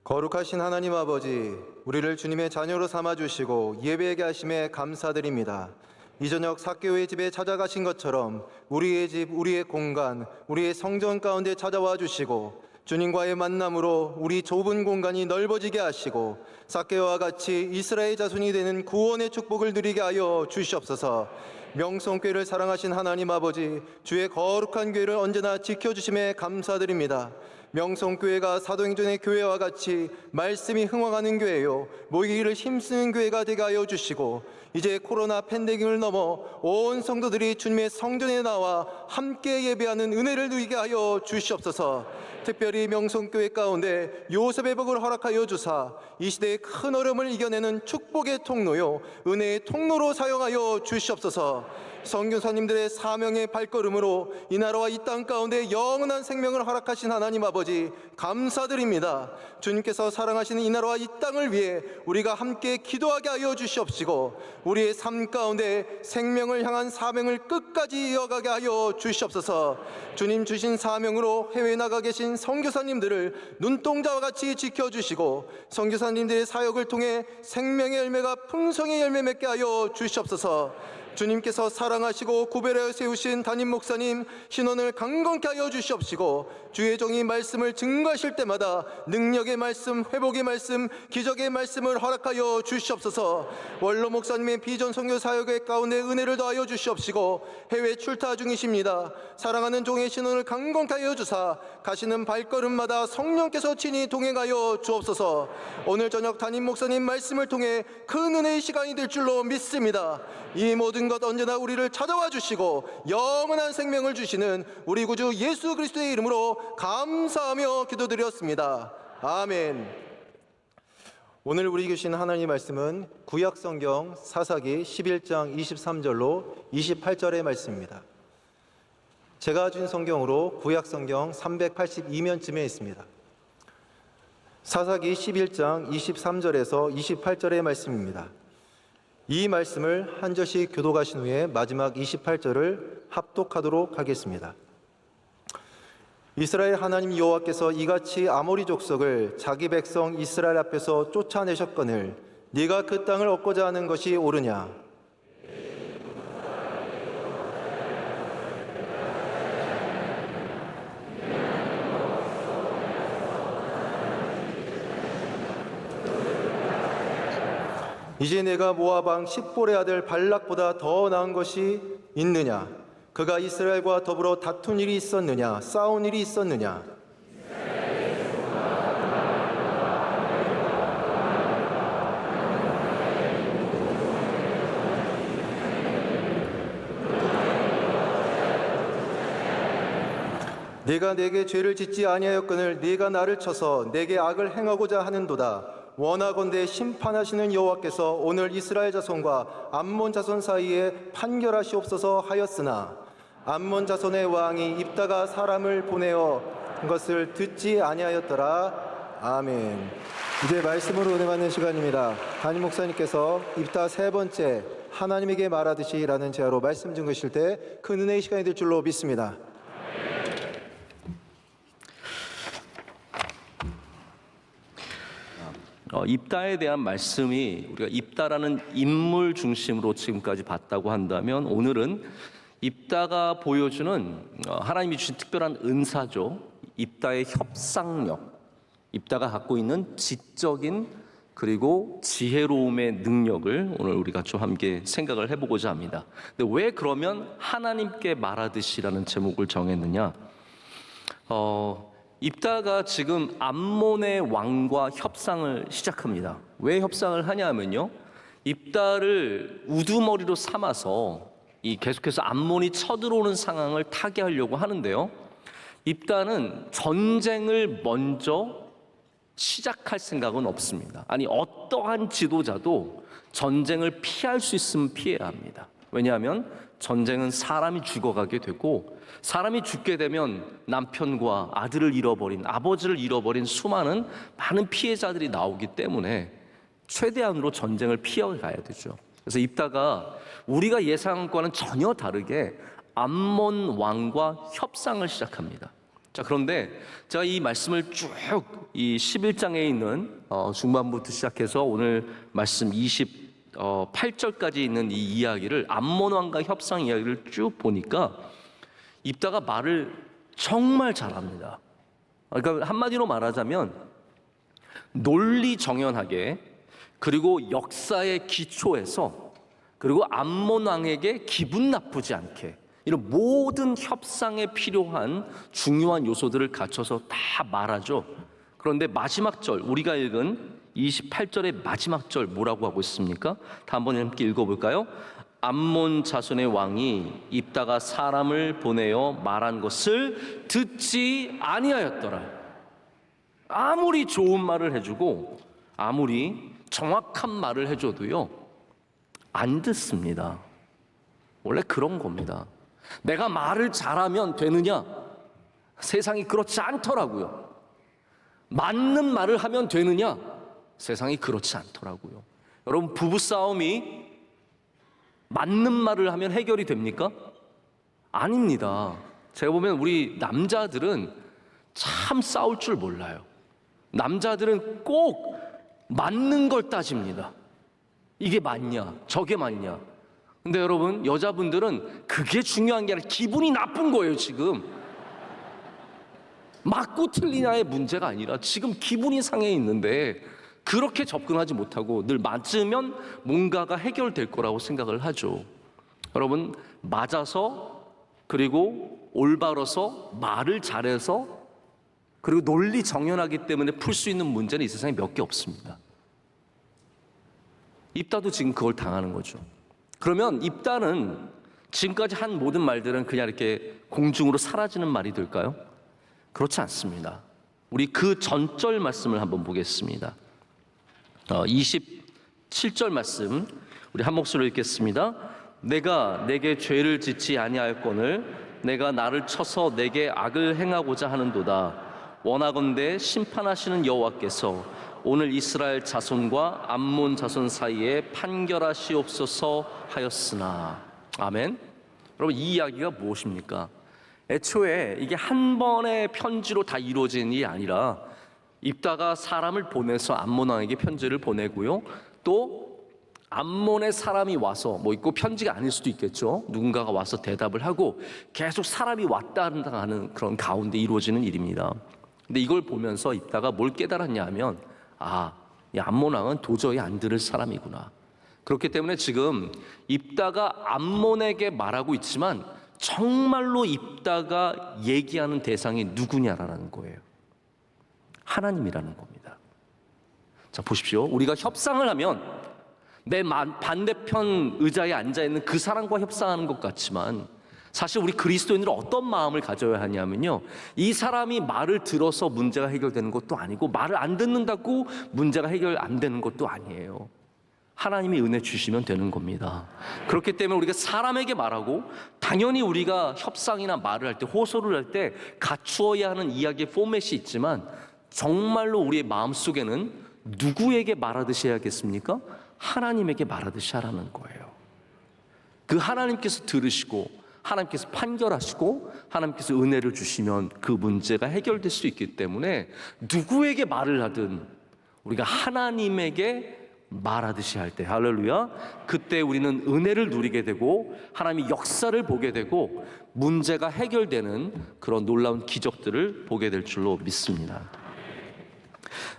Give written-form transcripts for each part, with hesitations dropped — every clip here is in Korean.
거룩하신 하나님 아버지, 우리를 주님의 자녀로 삼아주시고 예배하게 하심에 감사드립니다. 이 저녁 삭개오의 집에 찾아가신 것처럼 우리의 집, 우리의 공간, 우리의 성전 가운데 찾아와 주시고 주님과의 만남으로 우리 좁은 공간이 넓어지게 하시고 삭개오와 같이 이스라엘 자손이 되는 구원의 축복을 누리게 하여 주시옵소서. 명성교회를 사랑하신 하나님 아버지, 주의 거룩한 교회를 언제나 지켜주심에 감사드립니다. 명성교회가 사도행전의 교회와 같이 말씀이 흥황하는 교회요, 모이기를 힘쓰는 교회가 되게 하여 주시고 이제 코로나 팬데믹을 넘어 온 성도들이 주님의 성전에 나와 함께 예배하는 은혜를 누리게 하여 주시옵소서. 특별히 명성교회 가운데 요셉의 복을 허락하여 주사 이 시대의 큰 어려움을 이겨내는 축복의 통로요, 은혜의 통로로 사용하여 주시옵소서. 선교사님들의 사명의 발걸음으로 이 나라와 이 땅 가운데 영원한 생명을 허락하신 하나님 아버지, 감사드립니다. 주님께서 사랑하시는 이 나라와 이 땅을 위해 우리가 함께 기도하게 하여 주시옵시고 우리의 삶 가운데 생명을 향한 사명을 끝까지 이어가게 하여 주시옵소서. 주님 주신 사명으로 해외에 나가 계신 선교사님들을 눈동자와 같이 지켜주시고 선교사님들의 사역을 통해 생명의 열매가 풍성의 열매 맺게 하여 주시옵소서. 주님께서 사랑하시고 구별하여 세우신 담임 목사님 신원을 강건케 하여 주시옵시고 주의 종이 말씀을 증거하실 때마다 능력의 말씀, 회복의 말씀, 기적의 말씀을 허락하여 주시옵소서. 원로 목사님의 비전 선교 사역의 가운데 은혜를 더하여 주시옵시고 해외 출타 중이십니다. 사랑하는 종의 신원을 강건케 하여 주사 가시는 발걸음마다 성령께서 친히 동행하여 주옵소서. 오늘 저녁 담임 목사님 말씀을 통해 큰 은혜의 시간이 될 줄로 믿습니다. 이 모든 것 언제나 우리를 찾아와 주시고 영원한 생명을 주시는 우리 구주 예수 그리스도의 이름으로 감사하며 기도드렸습니다. 아멘. 오늘 우리 주신 하나님 말씀은 구약성경 사사기 11장 23절로 28절의 말씀입니다. 제가 준 성경으로 구약성경 382면쯤에 있습니다. 사사기 11장 23절에서 28절의 말씀입니다. 이 말씀을 한 절씩 교독하신 후에 마지막 28절을 합독하도록 하겠습니다. 이스라엘 하나님 여호와께서 이같이 아모리 족속을 자기 백성 이스라엘 앞에서 쫓아내셨거늘 네가 그 땅을 얻고자 하는 것이 옳으냐? 이제 내가 모압 왕 십볼의 아들 발락보다 더 나은 것이 있느냐? 그가 이스라엘과 더불어 다툰 일이 있었느냐? 싸운 일이 있었느냐? 네가 내게 죄를 짓지 아니하였거늘 네가 나를 쳐서 내게 악을 행하고자 하는도다. 원하건대 심판하시는 여호와께서 오늘 이스라엘 자손과 암몬 자손 사이에 판결하시옵소서 하였으나 암몬 자손의 왕이 입다가 사람을 보내어 것을 듣지 아니하였더라. 아멘. 이제 말씀으로 은혜 받는 시간입니다. 담임 목사님께서 입다 세 번째 하나님에게 말하듯이 라는 제화로 말씀 증거하실 때 큰 은혜의 시간이 될 줄로 믿습니다. 입다에 대한 말씀이 우리가 입다라는 인물 중심으로 지금까지 봤다고 한다면 오늘은 입다가 보여주는 하나님이 주신 특별한 은사죠. 입다의 협상력, 입다가 갖고 있는 지적인 그리고 지혜로움의 능력을 오늘 우리가 좀 함께 생각을 해보고자 합니다. 근데 왜 그러면 하나님께 말하듯이라는 제목을 정했느냐? 입다가 지금 암몬의 왕과 협상을 시작합니다. 왜 협상을 하냐면요, 입다를 우두머리로 삼아서 계속해서 암몬이 쳐들어오는 상황을 타개하려고 하는데요, 입다는 전쟁을 먼저 시작할 생각은 없습니다. 아니, 어떠한 지도자도 전쟁을 피할 수 있으면 피해야 합니다. 왜냐하면 전쟁은 사람이 죽어가게 되고, 사람이 죽게 되면 남편과 아들을 잃어버린, 아버지를 잃어버린 많은 피해자들이 나오기 때문에 최대한으로 전쟁을 피해가야 되죠. 그래서 입다가 우리가 예상한 것과는 전혀 다르게 암몬 왕과 협상을 시작합니다. 자, 그런데 제가 이 말씀을 쭉 이 11장에 있는 중반부터 시작해서 오늘 말씀 28절까지 있는 이 이야기를 암몬 왕과 협상 이야기를 쭉 보니까 입다가 말을 정말 잘합니다. 그러니까 한마디로 말하자면 논리 정연하게, 그리고 역사의 기초에서, 그리고 암몬 왕에게 기분 나쁘지 않게 이런 모든 협상에 필요한 중요한 요소들을 갖춰서 다 말하죠. 그런데 마지막 절, 우리가 읽은 28절의 마지막 절 뭐라고 하고 있습니까? 다 한번 함께 읽어볼까요? 암몬 자손의 왕이 입다가 사람을 보내어 말한 것을 듣지 아니하였더라. 아무리 좋은 말을 해주고 아무리 정확한 말을 해줘도요, 안 듣습니다. 원래 그런 겁니다. 내가 말을 잘하면 되느냐? 세상이 그렇지 않더라고요. 맞는 말을 하면 되느냐? 세상이 그렇지 않더라고요. 여러분, 부부싸움이 맞는 말을 하면 해결이 됩니까? 아닙니다. 제가 보면 우리 남자들은 참 싸울 줄 몰라요. 남자들은 꼭 맞는 걸 따집니다. 이게 맞냐? 저게 맞냐? 근데 여러분, 여자분들은 그게 중요한 게 아니라 기분이 나쁜 거예요, 지금. 맞고 틀리냐의 문제가 아니라 지금 기분이 상해 있는데 그렇게 접근하지 못하고 늘 맞으면 뭔가가 해결될 거라고 생각을 하죠. 여러분, 맞아서, 그리고 올바라서, 말을 잘해서, 그리고 논리 정연하기 때문에 풀 수 있는 문제는 이 세상에 몇 개 없습니다. 입다도 지금 그걸 당하는 거죠. 그러면 입다는 지금까지 한 모든 말들은 그냥 이렇게 공중으로 사라지는 말이 될까요? 그렇지 않습니다. 우리 그 전절 말씀을 한번 보겠습니다. 27절 말씀 우리 한 목소리로 읽겠습니다. 내가 내게 죄를 짓지 아니하였거늘 내가 나를 쳐서 내게 악을 행하고자 하는도다. 원하건대 심판하시는 여호와께서 오늘 이스라엘 자손과 암몬 자손 사이에 판결하시옵소서 하였으나. 아멘. 여러분, 이 이야기가 무엇입니까? 애초에 이게 한 번의 편지로 다 이루어진 일이 아니라 입다가 사람을 보내서 암몬 왕에게 편지를 보내고요, 또 암몬의 사람이 와서, 뭐 있고 편지가 아닐 수도 있겠죠, 누군가가 와서 대답을 하고 계속 사람이 왔다 갔다 하는 그런 가운데 이루어지는 일입니다. 근데 이걸 보면서 입다가 뭘 깨달았냐 하면, 이 암몬 왕은 도저히 안 들을 사람이구나. 그렇기 때문에 지금 입다가 암몬에게 말하고 있지만 정말로 입다가 얘기하는 대상이 누구냐라는 거예요. 하나님이라는 겁니다. 자, 보십시오. 우리가 협상을 하면 내 반대편 의자에 앉아있는 그 사람과 협상하는 것 같지만 사실 우리 그리스도인들은 어떤 마음을 가져야 하냐면요, 이 사람이 말을 들어서 문제가 해결되는 것도 아니고 말을 안 듣는다고 문제가 해결 안 되는 것도 아니에요. 하나님이 은혜 주시면 되는 겁니다. 그렇기 때문에 우리가 사람에게 말하고, 당연히 우리가 협상이나 말을 할 때, 호소를 할 때 갖추어야 하는 이야기의 포맷이 있지만 정말로 우리의 마음속에는 누구에게 말하듯이 해야겠습니까? 하나님에게 말하듯이 하라는 거예요. 그 하나님께서 들으시고 하나님께서 판결하시고 하나님께서 은혜를 주시면 그 문제가 해결될 수 있기 때문에 누구에게 말을 하든 우리가 하나님에게 말하듯이 할 때, 할렐루야, 그때 우리는 은혜를 누리게 되고 하나님의 역사를 보게 되고 문제가 해결되는 그런 놀라운 기적들을 보게 될 줄로 믿습니다.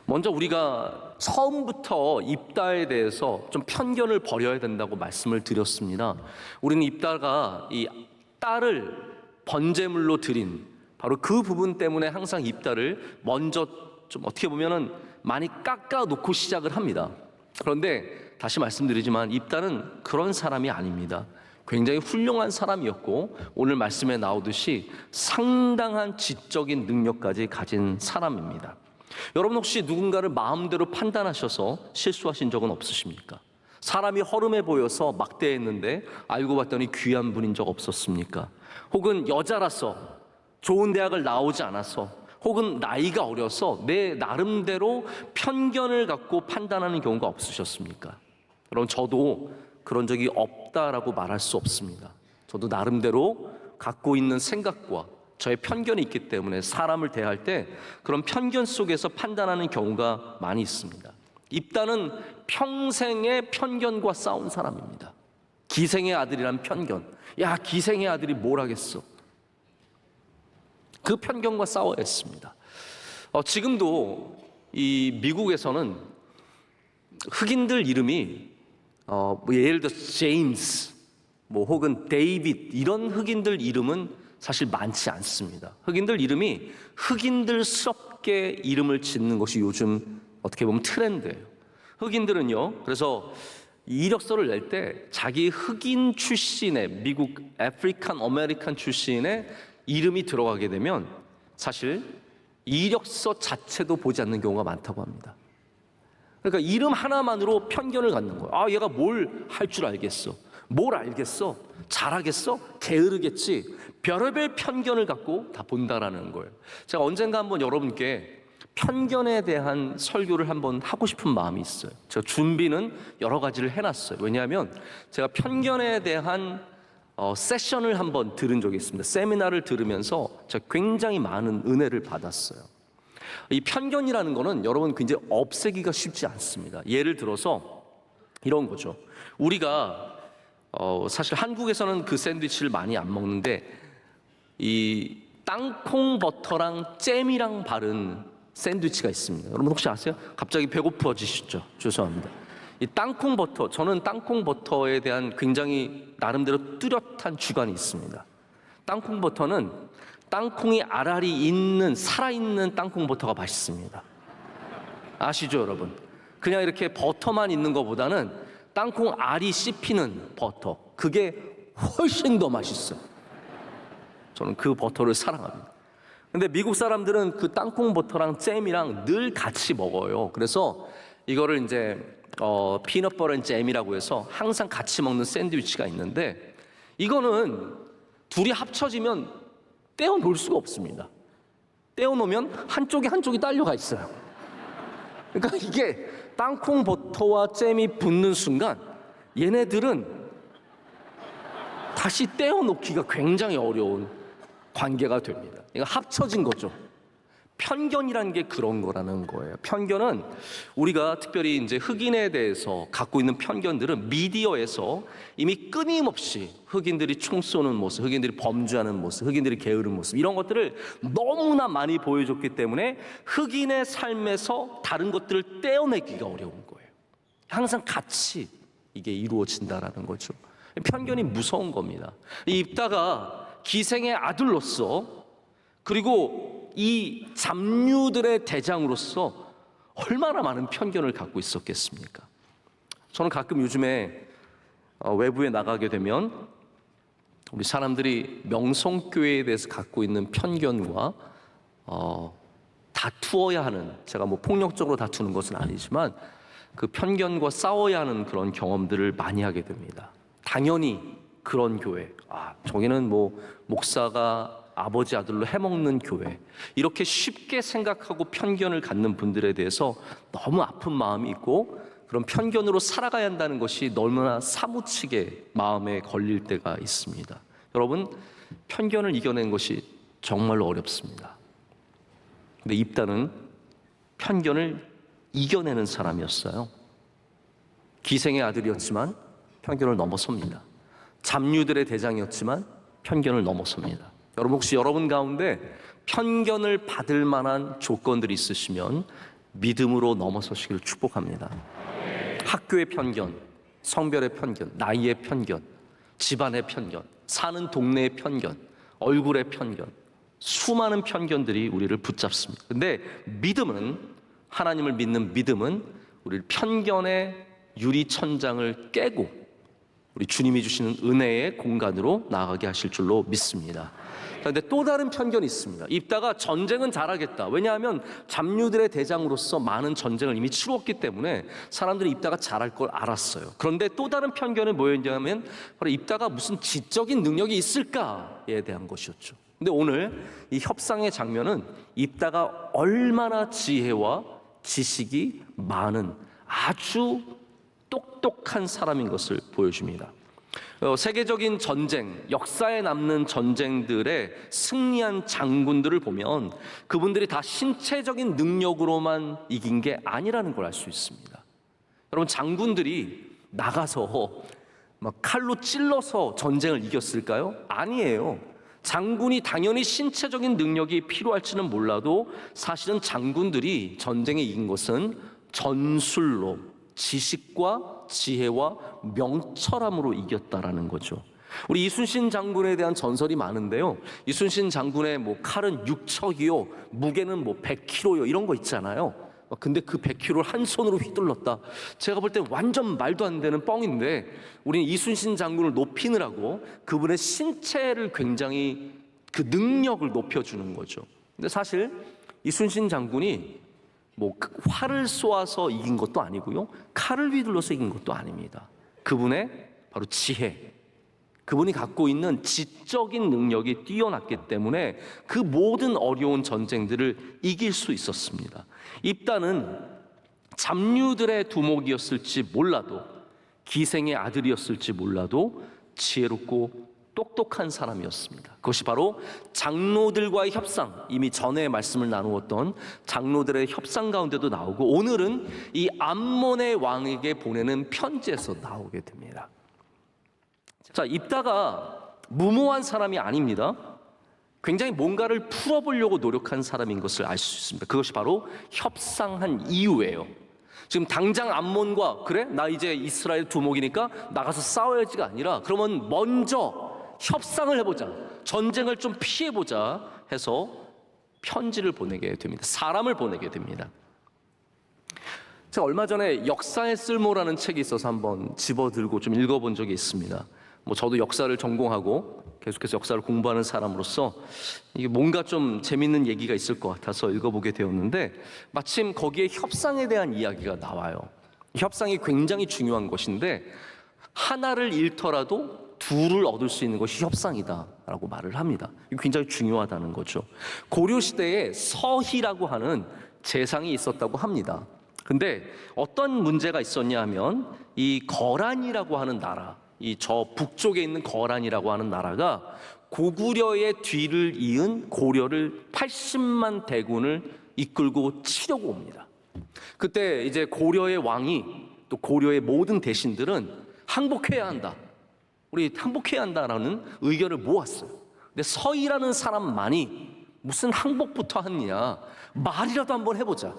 먼저 우리가 처음부터 입다에 대해서 좀 편견을 버려야 된다고 말씀을 드렸습니다. 우리는 입다가 이 딸을 번제물로 드린 바로 그 부분 때문에 항상 입다를 먼저 좀 어떻게 보면은 많이 깎아 놓고 시작을 합니다. 그런데 다시 말씀드리지만 입다는 그런 사람이 아닙니다. 굉장히 훌륭한 사람이었고 오늘 말씀에 나오듯이 상당한 지적인 능력까지 가진 사람입니다. 여러분, 혹시 누군가를 마음대로 판단하셔서 실수하신 적은 없으십니까? 사람이 허름해 보여서 막대했는데 알고 봤더니 귀한 분인 적 없었습니까? 혹은 여자라서 좋은 대학을 나오지 않아서, 혹은 나이가 어려서 내 나름대로 편견을 갖고 판단하는 경우가 없으셨습니까? 여러분, 저도 그런 적이 없다라고 말할 수 없습니다. 저도 나름대로 갖고 있는 생각과 저의 편견이 있기 때문에 사람을 대할 때 그런 편견 속에서 판단하는 경우가 많이 있습니다. 입다는 평생의 편견과 싸운 사람입니다. 기생의 아들이란 편견. 야, 기생의 아들이 뭘 하겠어? 그 편견과 싸워야 했습니다. 지금도 이 미국에서는 흑인들 이름이 예를 들어 제임스, 혹은 데이빗 이런 흑인들 이름은 사실 많지 않습니다. 흑인들 이름이 흑인들스럽게 이름을 짓는 것이 요즘 어떻게 보면 트렌드예요. 흑인들은요, 그래서 이력서를 낼 때 자기 흑인 출신의 미국 아프리칸 아메리칸 출신의 이름이 들어가게 되면 사실 이력서 자체도 보지 않는 경우가 많다고 합니다. 그러니까 이름 하나만으로 편견을 갖는 거예요. 아, 얘가 뭘 할 줄 알겠어? 뭘 알겠어? 잘하겠어? 게으르겠지? 별의별 편견을 갖고 다 본다라는 거예요. 제가 언젠가 한번 여러분께 편견에 대한 설교를 한번 하고 싶은 마음이 있어요. 제가 준비는 여러 가지를 해놨어요. 왜냐하면 제가 편견에 대한 세션을 한번 들은 적이 있습니다. 세미나를 들으면서 제가 굉장히 많은 은혜를 받았어요. 이 편견이라는 거는 여러분 굉장히 없애기가 쉽지 않습니다. 예를 들어서 이런 거죠. 우리가 사실 한국에서는 그 샌드위치를 많이 안 먹는데 이 땅콩 버터랑 잼이랑 바른 샌드위치가 있습니다. 여러분 혹시 아세요? 갑자기 배고파지시죠? 죄송합니다. 이 땅콩 버터, 저는 땅콩 버터에 대한 굉장히 나름대로 뚜렷한 주관이 있습니다. 땅콩 버터는 땅콩이 알알이 있는 살아있는 땅콩 버터가 맛있습니다. 아시죠, 여러분? 그냥 이렇게 버터만 있는 것보다는 땅콩 알이 씹히는 버터, 그게 훨씬 더 맛있어요. 저는 그 버터를 사랑합니다. 근데 미국 사람들은 그 땅콩 버터랑 잼이랑 늘 같이 먹어요. 그래서 이거를 이제 피넛 버터 잼이라고 해서 항상 같이 먹는 샌드위치가 있는데 이거는 둘이 합쳐지면 떼어 놓을 수가 없습니다. 떼어 놓으면 한쪽이 딸려가 있어요. 그러니까 이게 땅콩 버터와 잼이 붙는 순간 얘네들은 다시 떼어 놓기가 굉장히 어려운 관계가 됩니다. 이거 합쳐진 거죠. 편견이라는 게 그런 거라는 거예요. 편견은 우리가 특별히 이제 흑인에 대해서 갖고 있는 편견들은 미디어에서 이미 끊임없이 흑인들이 총 쏘는 모습, 흑인들이 범죄하는 모습, 흑인들이 게으른 모습 이런 것들을 너무나 많이 보여줬기 때문에 흑인의 삶에서 다른 것들을 떼어내기가 어려운 거예요. 항상 같이 이게 이루어진다라는 거죠. 편견이 무서운 겁니다. 입다가 기생의 아들로서 그리고 이 잡류들의 대장으로서 얼마나 많은 편견을 갖고 있었겠습니까? 저는 가끔 요즘에 외부에 나가게 되면 우리 사람들이 명성교회에 대해서 갖고 있는 편견과 다투어야 하는, 제가 폭력적으로 다투는 것은 아니지만 그 편견과 싸워야 하는 그런 경험들을 많이 하게 됩니다. 당연히 그런 교회, 저기는 목사가 아버지 아들로 해먹는 교회, 이렇게 쉽게 생각하고 편견을 갖는 분들에 대해서 너무 아픈 마음이 있고 그런 편견으로 살아가야 한다는 것이 너무나 사무치게 마음에 걸릴 때가 있습니다. 여러분, 편견을 이겨낸 것이 정말로 어렵습니다. 근데 입다는 편견을 이겨내는 사람이었어요. 기생의 아들이었지만 편견을 넘어섭니다. 잡류들의 대장이었지만 편견을 넘어섭니다. 여러분 혹시 여러분 가운데 편견을 받을 만한 조건들이 있으시면 믿음으로 넘어서시기를 축복합니다. 학교의 편견, 성별의 편견, 나이의 편견, 집안의 편견, 사는 동네의 편견, 얼굴의 편견, 수많은 편견들이 우리를 붙잡습니다. 근데 믿음은, 하나님을 믿는 믿음은 우리를 편견의 유리천장을 깨고 우리 주님이 주시는 은혜의 공간으로 나아가게 하실 줄로 믿습니다. 그런데 또 다른 편견이 있습니다. 입다가 전쟁은 잘하겠다. 왜냐하면 잡류들의 대장으로서 많은 전쟁을 이미 치루었기 때문에 사람들이 입다가 잘할 걸 알았어요. 그런데 또 다른 편견은 뭐였냐면 바로 입다가 무슨 지적인 능력이 있을까에 대한 것이었죠. 근데 오늘 이 협상의 장면은 입다가 얼마나 지혜와 지식이 많은 아주 똑똑한 사람인 것을 보여줍니다. 세계적인 전쟁, 역사에 남는 전쟁들의 승리한 장군들을 보면 그분들이 다 신체적인 능력으로만 이긴 게 아니라는 걸 알 수 있습니다. 여러분, 장군들이 나가서 막 칼로 찔러서 전쟁을 이겼을까요? 아니에요. 장군이 당연히 신체적인 능력이 필요할지는 몰라도 사실은 장군들이 전쟁에 이긴 것은 전술로, 지식과 지혜와 명철함으로 이겼다라는 거죠. 우리 이순신 장군에 대한 전설이 많은데요. 이순신 장군의 칼은 6척이요, 무게는 100kg요, 이런 거 있잖아요. 근데 그 100kg를 한 손으로 휘둘렀다. 제가 볼 때 완전 말도 안 되는 뻥인데, 우리는 이순신 장군을 높이느라고 그분의 신체를 굉장히 그 능력을 높여주는 거죠. 근데 사실 이순신 장군이 활을 쏘아서 이긴 것도 아니고요, 칼을 휘둘러서 이긴 것도 아닙니다. 그분의 바로 지혜, 그분이 갖고 있는 지적인 능력이 뛰어났기 때문에 그 모든 어려운 전쟁들을 이길 수 있었습니다. 입다는 잡류들의 두목이었을지 몰라도, 기생의 아들이었을지 몰라도 지혜롭고 똑똑한 사람이었습니다. 그것이 바로 장로들과의 협상, 이미 전에 말씀을 나누었던 장로들의 협상 가운데도 나오고, 오늘은 이 암몬의 왕에게 보내는 편지에서 나오게 됩니다. 자, 입다가 무모한 사람이 아닙니다. 굉장히 뭔가를 풀어보려고 노력한 사람인 것을 알 수 있습니다. 그것이 바로 협상한 이유예요. 지금 당장 암몬과, 그래? 나 이제 이스라엘 두목이니까 나가서 싸워야지가 아니라, 그러면 먼저 협상을 해보자, 전쟁을 좀 피해보자 해서 편지를 보내게 됩니다. 사람을 보내게 됩니다. 제가 얼마 전에 역사의 쓸모라는 책이 있어서 한번 집어들고 좀 읽어본 적이 있습니다. 저도 역사를 전공하고 계속해서 역사를 공부하는 사람으로서 이게 뭔가 좀 재밌는 얘기가 있을 것 같아서 읽어보게 되었는데, 마침 거기에 협상에 대한 이야기가 나와요. 협상이 굉장히 중요한 것인데, 하나를 잃더라도 둘을 얻을 수 있는 것이 협상이다라고 말을 합니다. 이게 굉장히 중요하다는 거죠. 고려시대에 서희라고 하는 재상이 있었다고 합니다. 근데 어떤 문제가 있었냐 하면, 이 거란이라고 하는 나라, 이 저 북쪽에 있는 거란이라고 하는 나라가 고구려의 뒤를 이은 고려를 80만 대군을 이끌고 치려고 옵니다. 그때 이제 고려의 왕이, 또 고려의 모든 대신들은 항복해야 한다, 우리 항복해야 한다라는 의견을 모았어요. 근데 서희라는 사람만이 무슨 항복부터 하느냐, 말이라도 한번 해보자,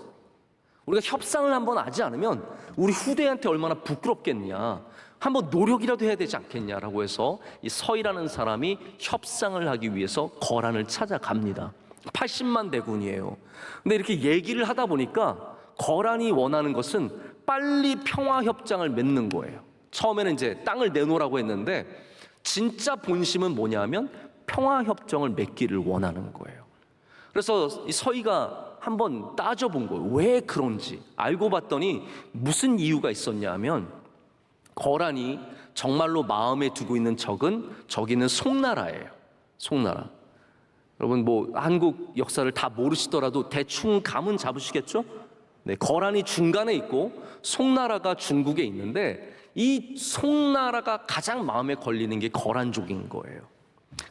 우리가 협상을 한번 하지 않으면 우리 후대한테 얼마나 부끄럽겠냐, 한번 노력이라도 해야 되지 않겠냐라고 해서 이 서희라는 사람이 협상을 하기 위해서 거란을 찾아갑니다. 80만 대군이에요. 근데 이렇게 얘기를 하다 보니까 거란이 원하는 것은 빨리 평화협정을 맺는 거예요. 처음에는 이제 땅을 내놓으라고 했는데, 진짜 본심은 뭐냐면 평화협정을 맺기를 원하는 거예요. 그래서 이 서희가 한번 따져본 거예요. 왜 그런지. 알고 봤더니 무슨 이유가 있었냐 하면, 거란이 정말로 마음에 두고 있는 적은, 저기는 송나라예요. 송나라. 여러분, 한국 역사를 다 모르시더라도 대충 감은 잡으시겠죠? 네, 거란이 중간에 있고 송나라가 중국에 있는데, 이 송나라가 가장 마음에 걸리는 게 거란족인 거예요.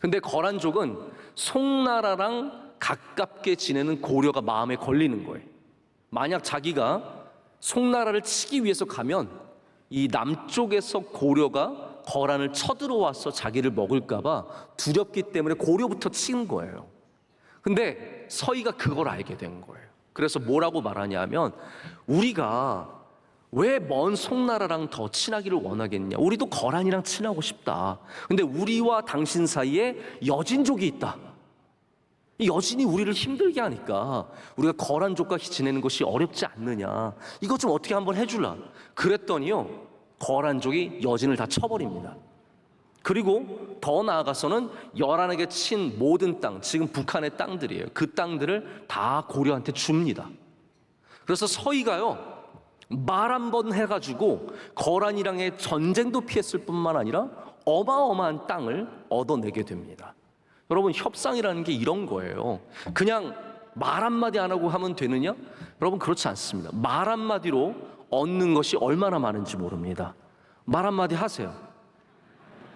근데 거란족은 송나라랑 가깝게 지내는 고려가 마음에 걸리는 거예요. 만약 자기가 송나라를 치기 위해서 가면 이 남쪽에서 고려가 거란을 쳐들어와서 자기를 먹을까봐 두렵기 때문에 고려부터 치는 거예요. 근데 서희가 그걸 알게 된 거예요. 그래서 뭐라고 말하냐면, 우리가 왜 먼 송나라랑 더 친하기를 원하겠냐, 우리도 거란이랑 친하고 싶다. 근데 우리와 당신 사이에 여진족이 있다. 이 여진이 우리를 힘들게 하니까 우리가 거란족과 지내는 것이 어렵지 않느냐, 이것 좀 어떻게 한번 해줄라. 그랬더니요, 거란족이 여진을 다 쳐버립니다. 그리고 더 나아가서는 열한에게 친 모든 땅, 지금 북한의 땅들이에요. 그 땅들을 다 고려한테 줍니다. 그래서 서희가요, 말 한 번 해가지고 거란이랑의 전쟁도 피했을 뿐만 아니라 어마어마한 땅을 얻어내게 됩니다. 여러분, 협상이라는 게 이런 거예요. 그냥 말 한마디 안 하고 하면 되느냐? 여러분, 그렇지 않습니다. 말 한마디로 얻는 것이 얼마나 많은지 모릅니다. 말 한마디 하세요.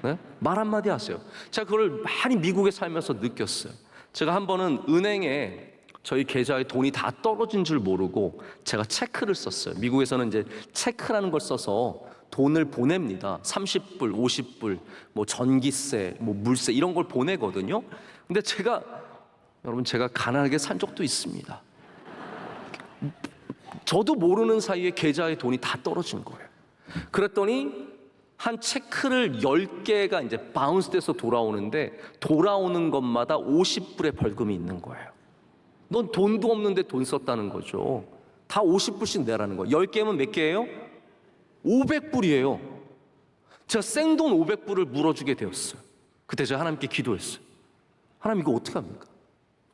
네? 말 한마디 하세요. 제가 그걸 많이 미국에 살면서 느꼈어요. 제가 한 번은 은행에 저희 계좌에 돈이 다 떨어진 줄 모르고 제가 체크를 썼어요. 미국에서는 이제 체크라는 걸 써서 돈을 보냅니다. 30불, 50불, 뭐 전기세, 뭐 물세 이런 걸 보내거든요. 근데 여러분 제가 가난하게 산 적도 있습니다. 저도 모르는 사이에 계좌에 돈이 다 떨어진 거예요. 그랬더니 한 체크를 10개가 이제 바운스돼서 돌아오는데 돌아오는 것마다 50불의 벌금이 있는 거예요. 넌 돈도 없는데 돈 썼다는 거죠. 다 50불씩 내라는 거예요. 10개면 몇 개예요? 500불이에요. 제가 생돈 500불을 물어주게 되었어요. 그때 제가 하나님께 기도했어요. 하나님 이거 어떻게 합니까?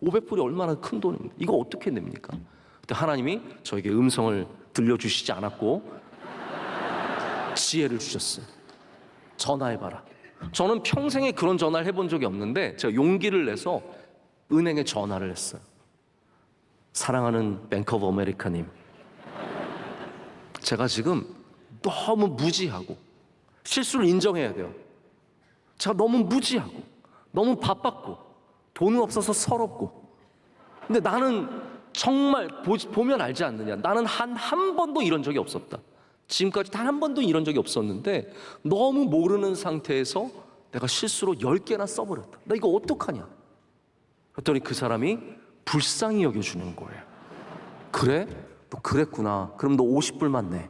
500불이 얼마나 큰 돈입니까? 이거 어떻게 냅니까? 그때 하나님이 저에게 음성을 들려주시지 않았고 지혜를 주셨어요. 전화해봐라. 저는 평생에 그런 전화를 해본 적이 없는데 제가 용기를 내서 은행에 전화를 했어요. 사랑하는 뱅크 오브 아메리카님, 제가 지금 너무 무지하고 실수를 인정해야 돼요. 제가 너무 무지하고 너무 바빴고 돈은 없어서 서럽고, 근데 나는 정말 보면 알지 않느냐, 나는 한 번도 이런 적이 없었다. 지금까지 단 한 번도 이런 적이 없었는데 너무 모르는 상태에서 내가 실수로 10개나 써버렸다. 나 이거 어떡하냐? 그랬더니 그 사람이 불쌍히 여겨주는 거예요. 그래? 너 그랬구나. 그럼 너 50불만 내.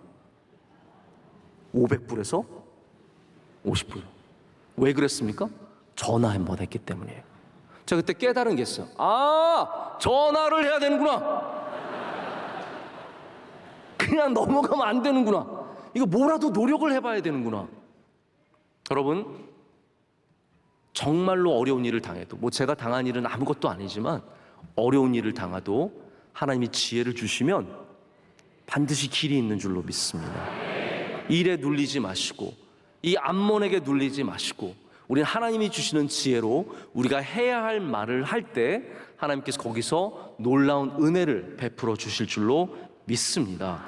500불에서 50불. 왜 그랬습니까? 전화 한 번 했기 때문이에요. 제가 그때 깨달은 게 있어요. 아, 전화를 해야 되는구나. 그냥 넘어가면 안 되는구나. 이거 뭐라도 노력을 해봐야 되는구나. 여러분, 정말로 어려운 일을 당해도, 뭐 제가 당한 일은 아무것도 아니지만 어려운 일을 당해도 하나님이 지혜를 주시면 반드시 길이 있는 줄로 믿습니다. 일에 눌리지 마시고 이 암몬에게 눌리지 마시고 우리는 하나님이 주시는 지혜로 우리가 해야 할 말을 할 때 하나님께서 거기서 놀라운 은혜를 베풀어 주실 줄로 믿습니다.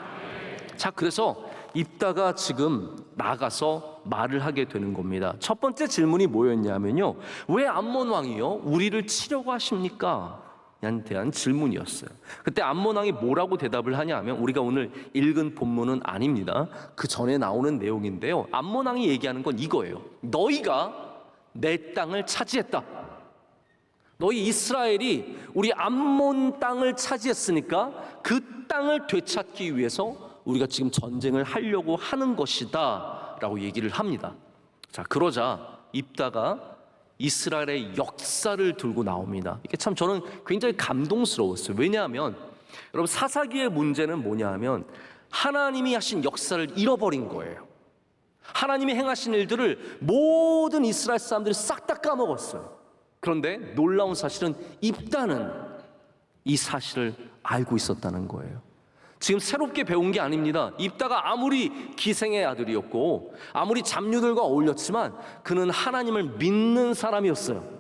자, 그래서 입다가 지금 나가서 말을 하게 되는 겁니다. 첫 번째 질문이 뭐였냐면요, 왜 암몬 왕이요 우리를 치려고 하십니까? 에 대한 질문이었어요. 그때 암몬 왕이 뭐라고 대답을 하냐면, 우리가 오늘 읽은 본문은 아닙니다. 그 전에 나오는 내용인데요, 암몬 왕이 얘기하는 건 이거예요. 너희가 내 땅을 차지했다. 너희 이스라엘이 우리 암몬 땅을 차지했으니까 그 땅을 되찾기 위해서 우리가 지금 전쟁을 하려고 하는 것이다 라고 얘기를 합니다. 자, 그러자 입다가 이스라엘의 역사를 들고 나옵니다. 이게 참 저는 굉장히 감동스러웠어요. 왜냐하면 여러분, 사사기의 문제는 뭐냐 하면 하나님이 하신 역사를 잃어버린 거예요. 하나님이 행하신 일들을 모든 이스라엘 사람들이 싹 다 까먹었어요. 그런데 놀라운 사실은 입다는 이 사실을 알고 있었다는 거예요. 지금 새롭게 배운 게 아닙니다. 입다가 아무리 기생의 아들이었고 아무리 잡류들과 어울렸지만 그는 하나님을 믿는 사람이었어요.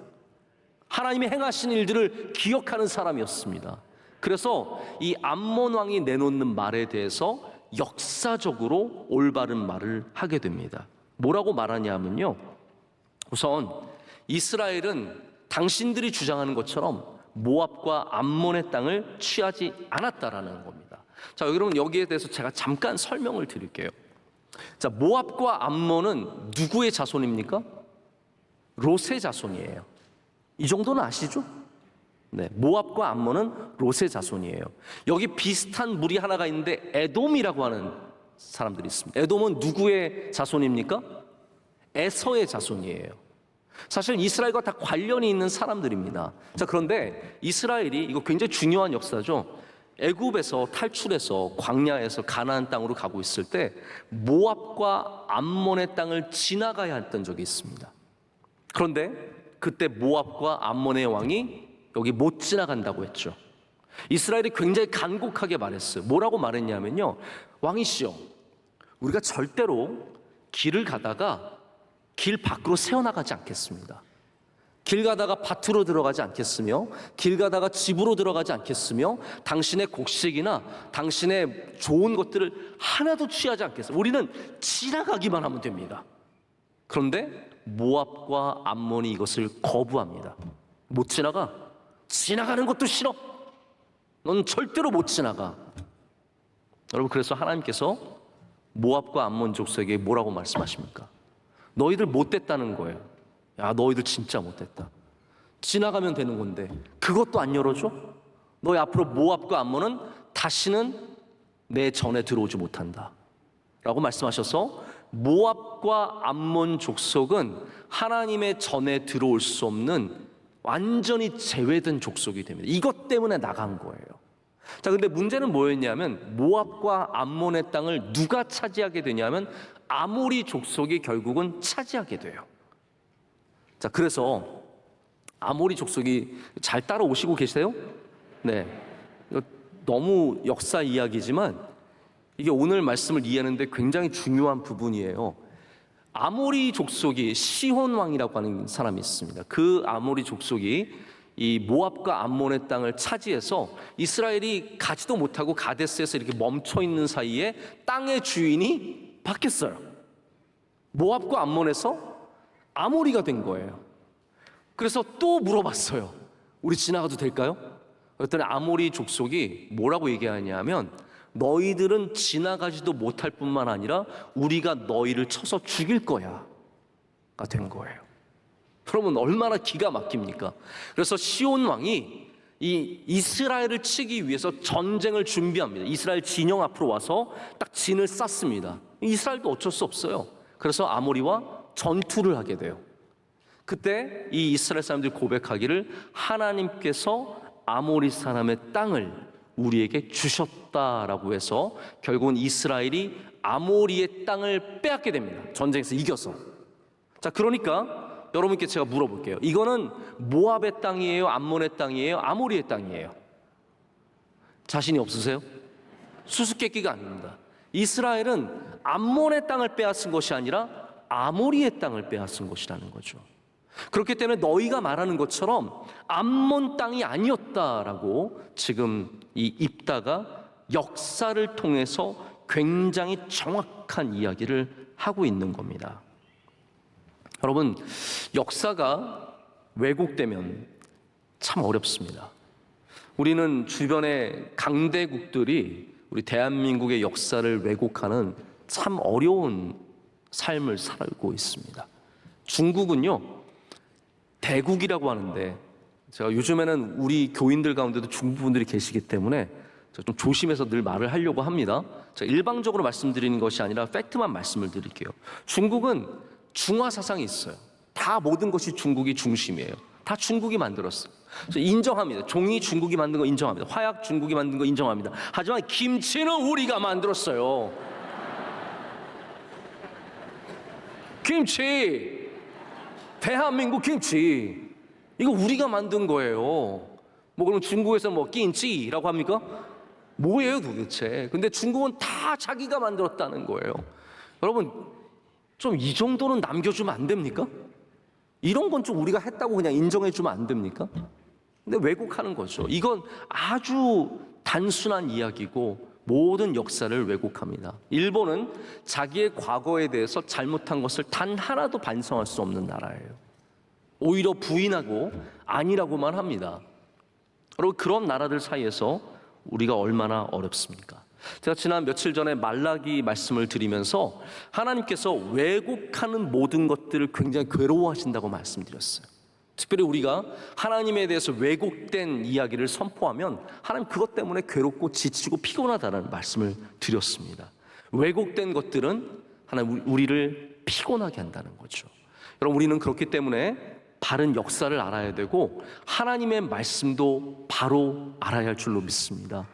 하나님이 행하신 일들을 기억하는 사람이었습니다. 그래서 이 암몬 왕이 내놓는 말에 대해서 역사적으로 올바른 말을 하게 됩니다. 뭐라고 말하냐면요, 우선 이스라엘은 당신들이 주장하는 것처럼 모압과 암몬의 땅을 취하지 않았다라는 겁니다. 자, 여러분, 여기에 대해서 제가 잠깐 설명을 드릴게요. 자, 모압과 암몬은 누구의 자손입니까? 롯의 자손이에요. 이 정도는 아시죠? 네, 모압과 암몬은 롯의 자손이에요. 여기 비슷한 무리 하나가 있는데 에돔이라고 하는 사람들이 있습니다. 에돔은 누구의 자손입니까? 에서의 자손이에요. 사실 이스라엘과 다 관련이 있는 사람들입니다. 자, 그런데 이스라엘이, 이거 굉장히 중요한 역사죠. 애굽에서 탈출해서 광야에서 가나안 땅으로 가고 있을 때 모압과 암몬의 땅을 지나가야 했던 적이 있습니다. 그런데 그때 모압과 암몬의 왕이 여기 못 지나간다고 했죠. 이스라엘이 굉장히 간곡하게 말했어요. 뭐라고 말했냐면요, 왕이시여, 우리가 절대로 길을 가다가 길 밖으로 새어나가지 않겠습니다. 길 가다가 밭으로 들어가지 않겠으며 길 가다가 집으로 들어가지 않겠으며 당신의 곡식이나 당신의 좋은 것들을 하나도 취하지 않겠습니다. 우리는 지나가기만 하면 됩니다. 그런데 모압과 암몬이 이것을 거부합니다. 못 지나가. 지나가는 것도 싫어. 넌 절대로 못 지나가. 여러분, 그래서 하나님께서 모압과 암몬 족속에게 뭐라고 말씀하십니까? 너희들 못됐다는 거예요. 야, 너희들 진짜 못됐다. 지나가면 되는 건데 그것도 안 열어줘? 너희 앞으로 모압과 암몬은 다시는 내 전에 들어오지 못한다 라고 말씀하셔서 모압과 암몬 족속은 하나님의 전에 들어올 수 없는 완전히 제외된 족속이 됩니다. 이것 때문에 나간 거예요. 자, 근데 문제는 뭐였냐면 모압과 암몬의 땅을 누가 차지하게 되냐면 아모리 족속이 결국은 차지하게 돼요. 자, 그래서 아모리 족속이 잘 따라오시고 계세요? 네. 이거 너무 역사 이야기지만 이게 오늘 말씀을 이해하는데 굉장히 중요한 부분이에요. 아모리 족속이 시혼 왕이라고 하는 사람이 있습니다. 그 아모리 족속이 이 모압과 암몬의 땅을 차지해서 이스라엘이 가지도 못하고 가데스에서 이렇게 멈춰 있는 사이에 땅의 주인이 바뀌었어요. 모압과 암몬에서 아모리가 된 거예요. 그래서 또 물어봤어요. 우리 지나가도 될까요? 그랬더니 아모리 족속이 뭐라고 얘기하냐면 너희들은 지나가지도 못할 뿐만 아니라 우리가 너희를 쳐서 죽일 거야가 된 거예요. 여러분, 얼마나 기가 막힙니까? 그래서 시온 왕이 이 이스라엘을 치기 위해서 전쟁을 준비합니다. 이스라엘 진영 앞으로 와서 딱 진을 쌌습니다. 이스라엘도 어쩔 수 없어요. 그래서 아모리와 전투를 하게 돼요. 그때 이 이스라엘 사람들이 고백하기를 하나님께서 아모리 사람의 땅을 우리에게 주셨다라고 해서 결국은 이스라엘이 아모리의 땅을 빼앗게 됩니다. 전쟁에서 이겨서. 자, 그러니까 여러분께 제가 물어볼게요. 이거는 모압의 땅이에요? 암몬의 땅이에요? 아모리의 땅이에요? 자신이 없으세요? 수수께끼가 아닙니다. 이스라엘은 암몬의 땅을 빼앗은 것이 아니라 아모리의 땅을 빼앗은 것이라는 거죠. 그렇기 때문에 너희가 말하는 것처럼 암몬 땅이 아니었다라고 지금 이 입다가 역사를 통해서 굉장히 정확한 이야기를 하고 있는 겁니다. 여러분, 역사가 왜곡되면 참 어렵습니다. 우리는 주변의 강대국들이 우리 대한민국의 역사를 왜곡하는 참 어려운 삶을 살고 있습니다. 중국은요, 대국이라고 하는데 제가 요즘에는 우리 교인들 가운데도 중국 분들이 계시기 때문에 좀 조심해서 늘 말을 하려고 합니다. 제가 일방적으로 말씀드리는 것이 아니라 팩트만 말씀을 드릴게요. 중국은 중화 사상이 있어요. 다 모든 것이 중국이 중심이에요. 다 중국이 만들었어요. 그래서 인정합니다. 종이 중국이 만든 거 인정합니다. 화약 중국이 만든 거 인정합니다. 하지만 김치는 우리가 만들었어요. 김치, 대한민국 김치, 이거 우리가 만든 거예요. 뭐 그럼 중국에서 뭐 김치라고 합니까? 뭐예요 도대체? 근데 중국은 다 자기가 만들었다는 거예요. 여러분, 좀 이 정도는 남겨주면 안 됩니까? 이런 건 좀 우리가 했다고 그냥 인정해주면 안 됩니까? 근데 왜곡하는 거죠. 이건 아주 단순한 이야기고 모든 역사를 왜곡합니다. 일본은 자기의 과거에 대해서 잘못한 것을 단 하나도 반성할 수 없는 나라예요. 오히려 부인하고 아니라고만 합니다. 여러분, 그런 나라들 사이에서 우리가 얼마나 어렵습니까? 제가 지난 며칠 전에 말라기 말씀을 드리면서 하나님께서 왜곡하는 모든 것들을 굉장히 괴로워하신다고 말씀드렸어요. 특별히 우리가 하나님에 대해서 왜곡된 이야기를 선포하면 하나님 그것 때문에 괴롭고 지치고 피곤하다는 말씀을 드렸습니다. 왜곡된 것들은 하나님 우리를 피곤하게 한다는 거죠. 여러분, 우리는 그렇기 때문에 바른 역사를 알아야 되고 하나님의 말씀도 바로 알아야 할 줄로 믿습니다.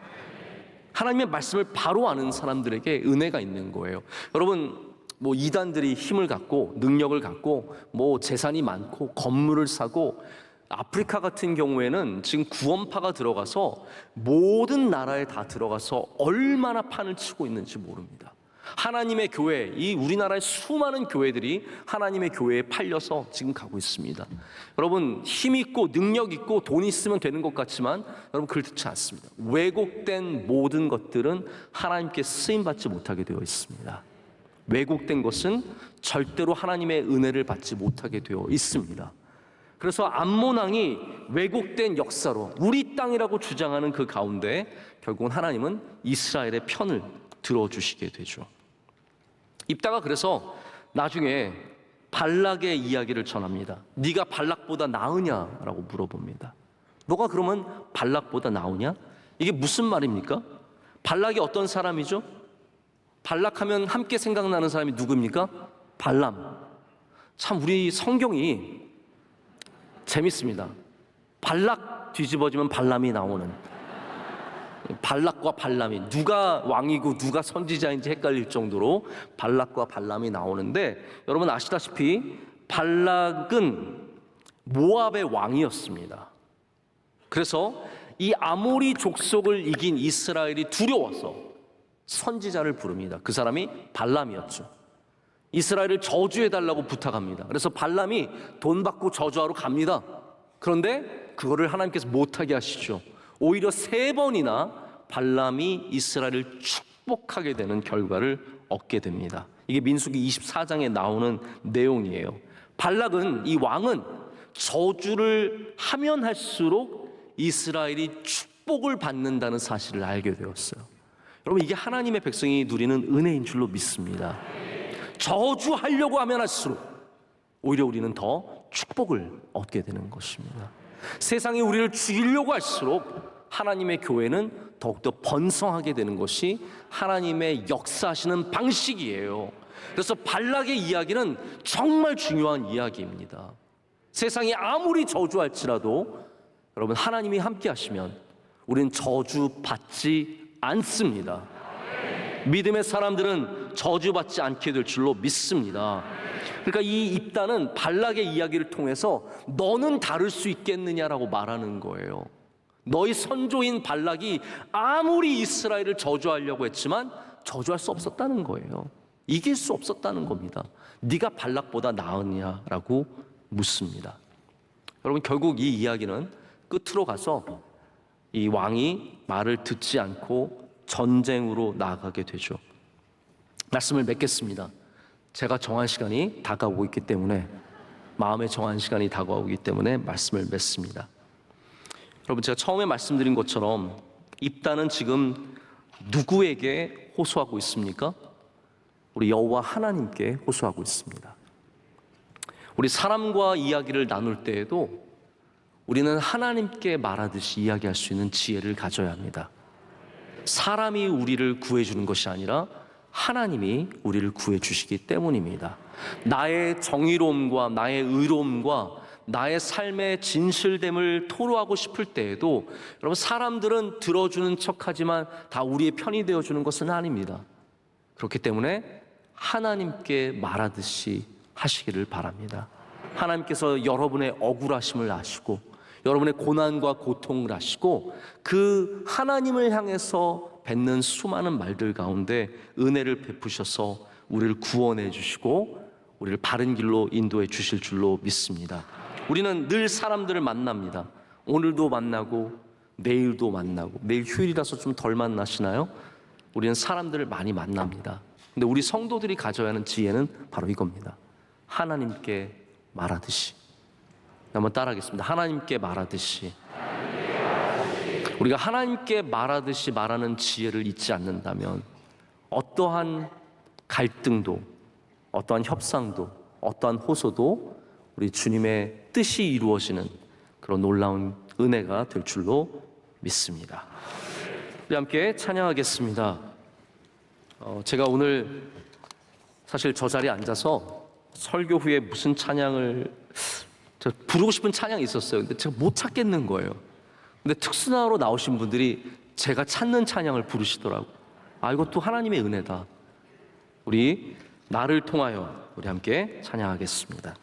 하나님의 말씀을 바로 아는 사람들에게 은혜가 있는 거예요. 여러분, 뭐 이단들이 힘을 갖고 능력을 갖고 뭐 재산이 많고 건물을 사고, 아프리카 같은 경우에는 지금 구원파가 들어가서 모든 나라에 다 들어가서 얼마나 판을 치고 있는지 모릅니다. 하나님의 교회, 이 우리나라의 수많은 교회들이 하나님의 교회에 팔려서 지금 가고 있습니다. 여러분, 힘 있고 능력 있고 돈 있으면 되는 것 같지만 여러분, 그렇지 않습니다. 왜곡된 모든 것들은 하나님께 쓰임받지 못하게 되어 있습니다. 왜곡된 것은 절대로 하나님의 은혜를 받지 못하게 되어 있습니다. 그래서 암몬 왕이 왜곡된 역사로 우리 땅이라고 주장하는 그 가운데 결국은 하나님은 이스라엘의 편을 들어주시게 되죠. 입다가 그래서 나중에 발락의 이야기를 전합니다. 네가 발락보다 나으냐라고 물어봅니다. 너가 그러면 발락보다 나으냐? 이게 무슨 말입니까? 발락이 어떤 사람이죠? 발락하면 함께 생각나는 사람이 누굽니까? 발람. 참 우리 성경이 재밌습니다. 발락 뒤집어지면 발람이 나오는, 발락과 발람이 누가 왕이고 누가 선지자인지 헷갈릴 정도로 발락과 발람이 나오는데, 여러분 아시다시피 발락은 모압의 왕이었습니다. 그래서 이 아모리 족속을 이긴 이스라엘이 두려워서 선지자를 부릅니다. 그 사람이 발람이었죠. 이스라엘을 저주해달라고 부탁합니다. 그래서 발람이 돈 받고 저주하러 갑니다. 그런데 그거를 하나님께서 못하게 하시죠. 오히려 3번이나 발람이 이스라엘을 축복하게 되는 결과를 얻게 됩니다. 이게 민수기 24장에 나오는 내용이에요. 발락은, 이 왕은 저주를 하면 할수록 이스라엘이 축복을 받는다는 사실을 알게 되었어요. 여러분, 이게 하나님의 백성이 누리는 은혜인 줄로 믿습니다. 저주하려고 하면 할수록 오히려 우리는 더 축복을 얻게 되는 것입니다. 세상이 우리를 죽이려고 할수록 하나님의 교회는 더욱더 번성하게 되는 것이 하나님의 역사하시는 방식이에요. 그래서 발락의 이야기는 정말 중요한 이야기입니다. 세상이 아무리 저주할지라도 여러분, 하나님이 함께 하시면 우리는 저주받지 않습니다. 믿음의 사람들은 저주받지 않게 될 줄로 믿습니다. 그러니까 이 입다는 발락의 이야기를 통해서 너는 다를 수 있겠느냐라고 말하는 거예요. 너희 선조인 발락이 아무리 이스라엘을 저주하려고 했지만 저주할 수 없었다는 거예요. 이길 수 없었다는 겁니다. 네가 발락보다 나으냐라고 묻습니다. 여러분, 결국 이 이야기는 끝으로 가서 이 왕이 말을 듣지 않고 전쟁으로 나아가게 되죠. 말씀을 맺겠습니다. 제가 정한 시간이 다가오고 있기 때문에, 마음에 정한 시간이 다가오기 때문에 말씀을 맺습니다. 여러분, 제가 처음에 말씀드린 것처럼 입다는 지금 누구에게 호소하고 있습니까? 우리 여호와 하나님께 호소하고 있습니다. 우리 사람과 이야기를 나눌 때에도 우리는 하나님께 말하듯이 이야기할 수 있는 지혜를 가져야 합니다. 사람이 우리를 구해주는 것이 아니라 하나님이 우리를 구해주시기 때문입니다. 나의 정의로움과 나의 의로움과 나의 삶의 진실됨을 토로하고 싶을 때에도 여러분, 사람들은 들어주는 척하지만 다 우리의 편이 되어주는 것은 아닙니다. 그렇기 때문에 하나님께 말하듯이 하시기를 바랍니다. 하나님께서 여러분의 억울하심을 아시고 여러분의 고난과 고통을 아시고 그 하나님을 향해서 뱉는 수많은 말들 가운데 은혜를 베푸셔서 우리를 구원해 주시고 우리를 바른 길로 인도해 주실 줄로 믿습니다. 우리는 늘 사람들을 만납니다. 오늘도 만나고 내일도 만나고, 내일 휴일이라서 좀 덜 만나시나요? 우리는 사람들을 많이 만납니다. 근데 우리 성도들이 가져야 하는 지혜는 바로 이겁니다. 하나님께 말하듯이. 한번 따라하겠습니다. 하나님께 말하듯이. 우리가 하나님께 말하듯이 말하는 지혜를 잊지 않는다면 어떠한 갈등도, 어떠한 협상도, 어떠한 호소도 우리 주님의 뜻이 이루어지는 그런 놀라운 은혜가 될 줄로 믿습니다. 우리 함께 찬양하겠습니다. 제가 오늘 사실 저 자리에 앉아서 설교 후에 무슨 찬양을 부르고 싶은 찬양이 있었어요. 근데 제가 못 찾겠는 거예요. 근데 특수나로 나오신 분들이 제가 찾는 찬양을 부르시더라고요. 아, 이것도 하나님의 은혜다. 우리 나를 통하여 우리 함께 찬양하겠습니다.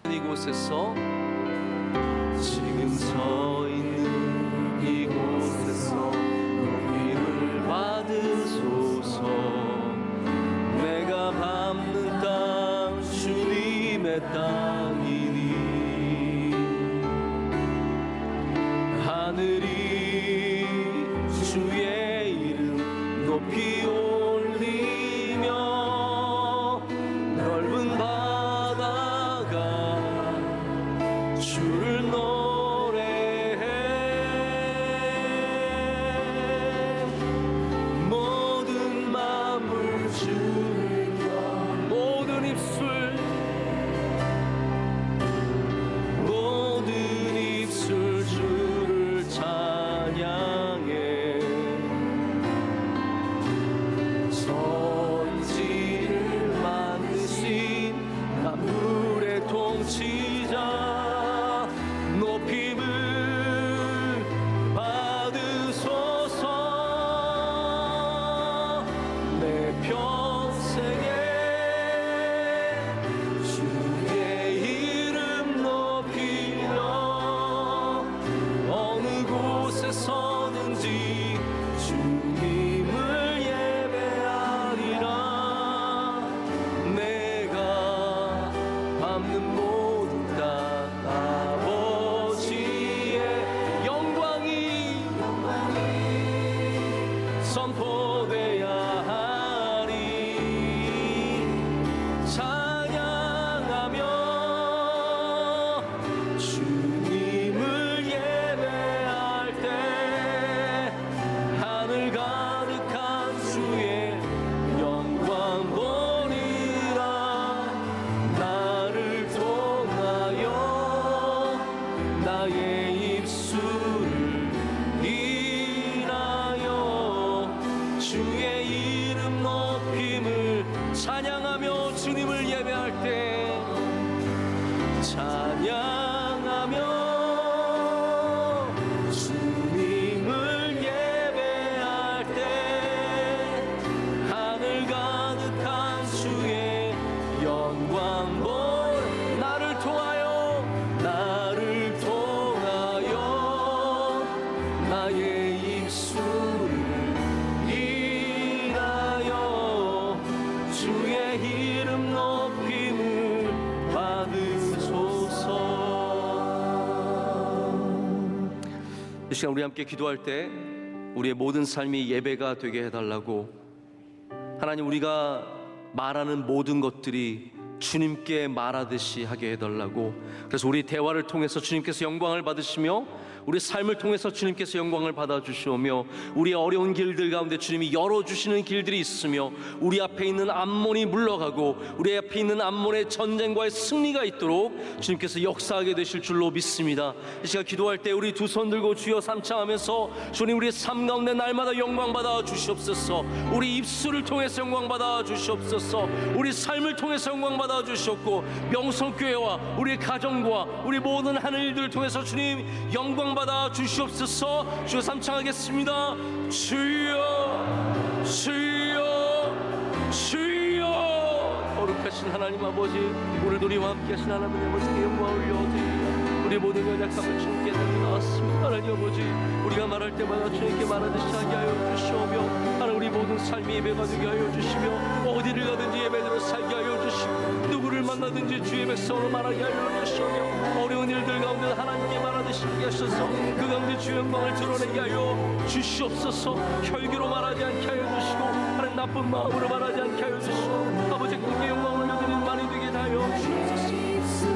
이곳에서 지금 서 있는 이곳에서 높이를 받으소서. 내가 밟는 땅 주님의 땅이니 하늘이 주의 이름 높이 올리 선포돼야 하리. 찬양하며 주님을 예배할 때 하늘 가득한 주의 영광 보리라. 나를 통하여 나의 입술을 인하여 주의 이름 높임을 찬양하며 주님을 예배할 때 찬양하며 주님을 예배할 때 하늘 가득한 주의 영광 볼 나를 통하여 나의 입술을 인하여 주의 이름 높임을 받으소서. 이 시간 우리 함께 기도할 때 우리의 모든 삶이 예배가 되게 해달라고, 하나님 우리가 말하는 모든 것들이 주님께 말하듯이 하게 해달라고, 그래서 우리 대화를 통해서 주님께서 영광을 받으시며 우리 삶을 통해서 주님께서 영광을 받아주시오며 우리의 어려운 길들 가운데 주님이 열어주시는 길들이 있으며 우리 앞에 있는 암몬이 물러가고 우리 앞에 있는 암몬의 전쟁과의 승리가 있도록 주님께서 역사하게 되실 줄로 믿습니다. 이 시간 기도할 때 우리 두 손 들고 주여 삼창하면서 주님 우리의 삶 가운데 날마다 영광 받아 주시옵소서. 우리 입술을 통해서 영광 받아 주시옵소서. 우리 삶을 통해서 영광 받아 주시옵고 명성교회와 우리 가정과 우리 모든 하는 일들을 통해서 주님 영광 받아 주시옵소서. 주여 삼창하겠습니다. 주여 주여 주여. 거룩하신 하나님 아버지, 오늘도 우리와 함께하신 하나님 아버지께 영광을 올려드립니다. 우리 모든 연약함을 주님께 들고 나왔습니다. 하나님 아버지, 우리가 말할 때마다 주님께 말하듯이 하게 하여 주시오며 하나님 우리 모든 삶이 예배가 되게 하여 주시며 어디를 가든지 예배대로 살게 하여 주시고 누구를 만나든지 주의 백성으로 말하게 하여 주시오며 어려운 일들 가운데 하나님께 말하듯이 하게 하셔서 그 가운데 주의 영광을 드러내게 하여 주시옵소서. 혈기로 말하지 않게 하여 주시고 하나님 나쁜 마음으로 말하지 않게 하여 주시고 아버지 크게 영광을 올려드리는 많이 되게 하여 주옵소서.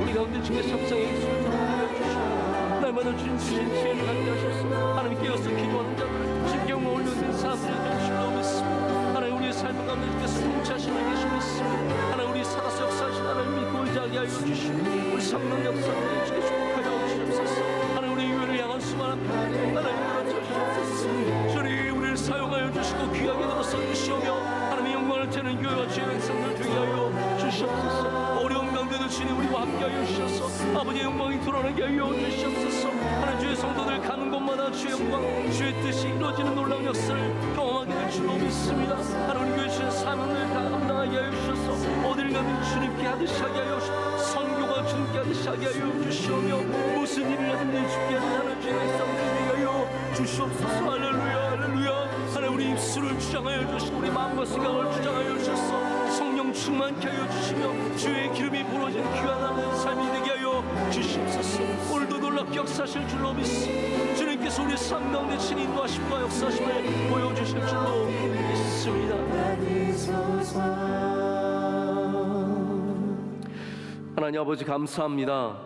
우리 가운데 주의 삼성의 입술을 드러내게 주시고 날마다 주님 주신 지혜를 갖게 하셔서 하나님 깨어서 기도하는 자들 주님께 영광 올려드리는 사람들이 될 줄로 믿습니다. 하나님 우리의 삶 가운데 주께서 통치하시는 계신 믿습니다. 하나님 우리 살아서 역사하신 하나님 믿고 의지하게 하여 주시고 우리 삶의 역사를 주께 축복하여 주시옵소서. 하나님 우리 유회를 향한 수많은 하나님 물어쳐 주시옵소서. 주님 우리를 사용하여 주시고 귀하게 들어서 주시오며 하나님의 영광을 채는 교회와 주의 백성들 되게 하여 주시옵소서. 어려운 가운데도 주님 우리와 함께하여 주셔서 아버지의 영광이 드러나게 하여 주시옵소서. 하나님 주의 성도들 가는 곳마다 주의 영광 주의 뜻이 이루어지는 놀라운 역사를 경험하게 될 줄로 믿습니다. 하나님 우리 교회 주의 사명을 다 감당하게 하여 주셔서 어딜 가든 주님께 하듯이 하게 하여 주시고 선교가 주님께 하듯이 하게 하여 주시오며 무슨 일을 하든지 주께 하는 주의 백성들 되게 하여 주시옵소서. 할렐루야 할렐루야. 하나님 우리 입술을 주장하여 주시고 우리 마음과 생각을 주장하여 주셔서 성령 충만케 하여 주시며 주의 기름이 부어진 귀한 하나님의 삶이 되게 하여 주시옵소서. 오늘도 놀랍게 역사하실 줄로 믿습니다. 주님께서 우리 삶 가운데 친히 인도하심과 역사하심을 보여주실 줄로 믿습니다. 하나님 아버지 감사합니다.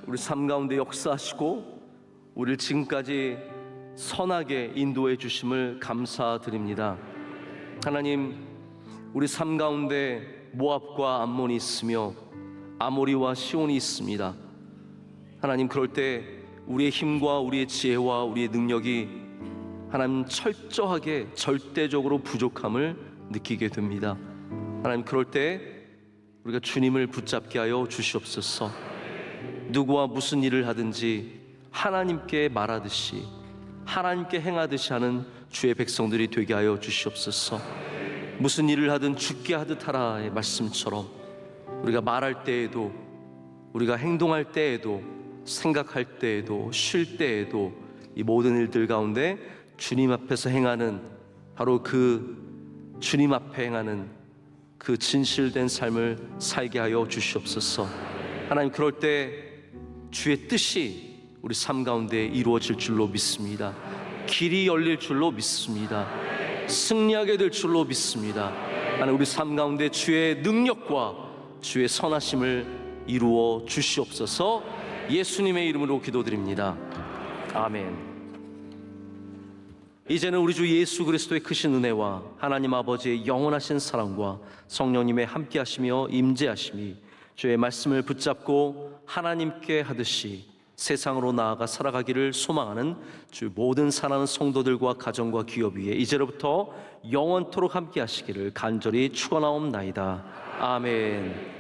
우리 삶 가운데 역사하시고 우리를 지금까지 선하게 인도해 주심을 감사드립니다. 하나님 우리 삶 가운데 모압과 암몬이 있으며 아모리와 시온이 있습니다. 하나님 그럴 때 우리의 힘과 우리의 지혜와 우리의 능력이 하나님 철저하게 절대적으로 부족함을 느끼게 됩니다. 하나님 그럴 때 우리가 주님을 붙잡게 하여 주시옵소서. 누구와 무슨 일을 하든지 하나님께 말하듯이 하나님께 행하듯이 하는 주의 백성들이 되게 하여 주시옵소서. 무슨 일을 하든 죽게 하듯 하라의 말씀처럼 우리가 말할 때에도 우리가 행동할 때에도 생각할 때에도 쉴 때에도 이 모든 일들 가운데 주님 앞에서 행하는 바로 그 주님 앞에 행하는 그 진실된 삶을 살게 하여 주시옵소서. 하나님 그럴 때 주의 뜻이 우리 삶 가운데 이루어질 줄로 믿습니다. 길이 열릴 줄로 믿습니다. 승리하게 될 줄로 믿습니다. 하나님, 우리 삶 가운데 주의 능력과 주의 선하심을 이루어 주시옵소서. 예수님의 이름으로 기도드립니다. 아멘. 이제는 우리 주 예수 그리스도의 크신 은혜와 하나님 아버지의 영원하신 사랑과 성령님의 함께하시며 임재하심이 주의 말씀을 붙잡고 하나님께 하듯이 세상으로 나아가 살아가기를 소망하는 주 모든 사랑하는 성도들과 가정과 기업 위에 이제로부터 영원토록 함께하시기를 간절히 축원하옵나이다. 아멘.